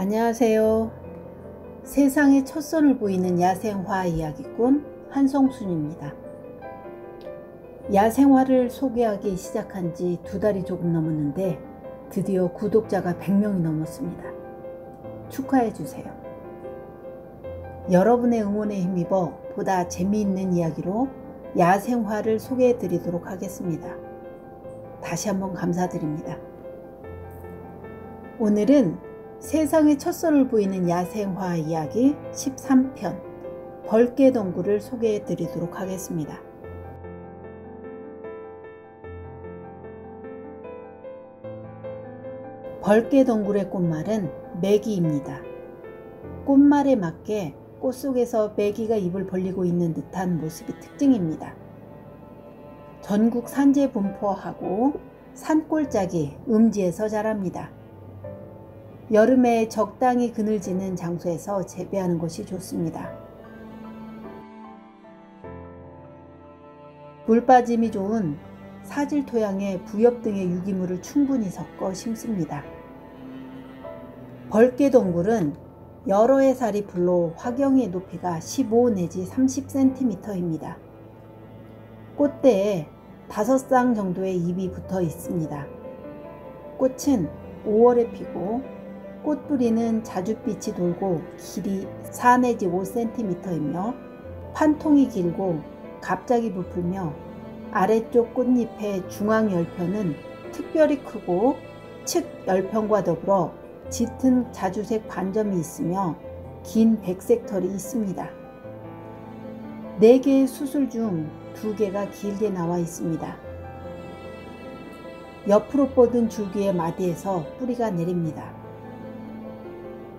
안녕하세요. 세상의 첫 선을 보이는 야생화 이야기꾼 한성순입니다. 야생화를 소개하기 시작한 지 2달이 조금 넘었는데 드디어 구독자가 100명이 넘었습니다. 축하해주세요. 여러분의 응원에 힘입어 보다 재미있는 이야기로 야생화를 소개해드리도록 하겠습니다. 다시 한번 감사드립니다. 오늘은 세상의 첫 선을 보이는 야생화 이야기 13편 벌개덩굴을 소개해 드리도록 하겠습니다. 벌개덩굴의 꽃말은 메기입니다. 꽃말에 맞게 꽃 속에서 메기가 입을 벌리고 있는 듯한 모습이 특징입니다. 전국 산지에 분포하고 산골짜기 음지에서 자랍니다. 여름에 적당히 그늘지는 장소에서 재배하는 것이 좋습니다. 물빠짐이 좋은 사질 토양에 부엽 등의 유기물을 충분히 섞어 심습니다. 벌개덩굴은 여러 해살이 불로 화경의 높이가 15 내지 30cm입니다. 꽃대에 5쌍 정도의 잎이 붙어 있습니다. 꽃은 5월에 피고 꽃뿌리는 자줏빛이 돌고 길이 4 내지 5cm이며 판통이 길고 갑자기 부풀며 아래쪽 꽃잎의 중앙 열편은 특별히 크고 측 열편과 더불어 짙은 자주색 반점이 있으며 긴 백색 털이 있습니다. 4개의 수술 중 2개가 길게 나와 있습니다. 옆으로 뻗은 줄기의 마디에서 뿌리가 내립니다.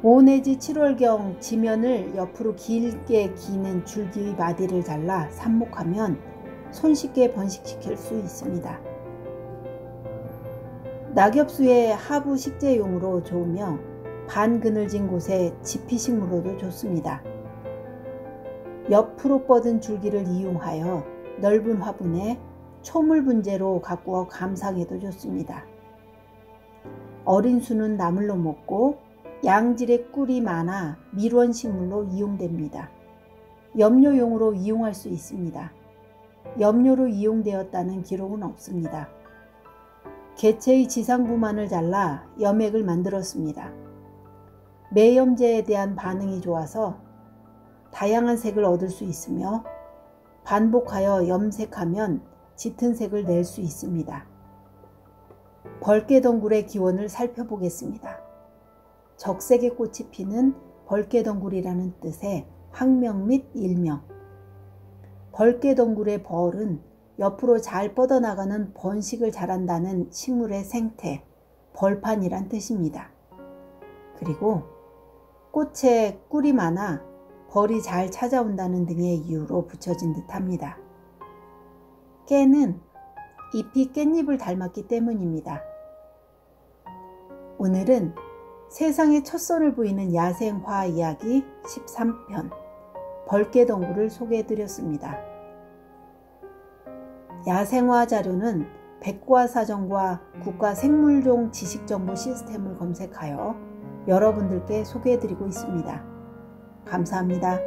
5 내지 7월경 지면을 옆으로 길게 기는 줄기 마디를 잘라 삽목하면 손쉽게 번식시킬 수 있습니다. 낙엽수의 하부 식재용으로 좋으며 반그늘진 곳에 지피식물로도 좋습니다. 옆으로 뻗은 줄기를 이용하여 넓은 화분에 초물 분재로 가꾸어 감상해도 좋습니다. 어린 수는 나물로 먹고 양질의 꿀이 많아 밀원식물로 이용됩니다. 염료용으로 이용할 수 있습니다. 염료로 이용되었다는 기록은 없습니다. 개체의 지상부만을 잘라 염액을 만들었습니다. 매염제에 대한 반응이 좋아서 다양한 색을 얻을 수 있으며 반복하여 염색하면 짙은 색을 낼 수 있습니다. 벌개덩굴의 기원을 살펴보겠습니다. 적색의 꽃이 피는 벌개덩굴이라는 뜻의 학명 및 일명. 벌개덩굴의 벌은 옆으로 잘 뻗어나가는 번식을 잘한다는 식물의 생태, 벌판이란 뜻입니다. 그리고 꽃에 꿀이 많아 벌이 잘 찾아온다는 등의 이유로 붙여진 듯합니다. 깨는 잎이 깻잎을 닮았기 때문입니다. 오늘은 세상의 첫 선을 보이는 야생화 이야기 13편 벌개덩굴을 소개해드렸습니다. 야생화 자료는 백과사전과 국가생물종 지식정보 시스템을 검색하여 여러분들께 소개해드리고 있습니다. 감사합니다.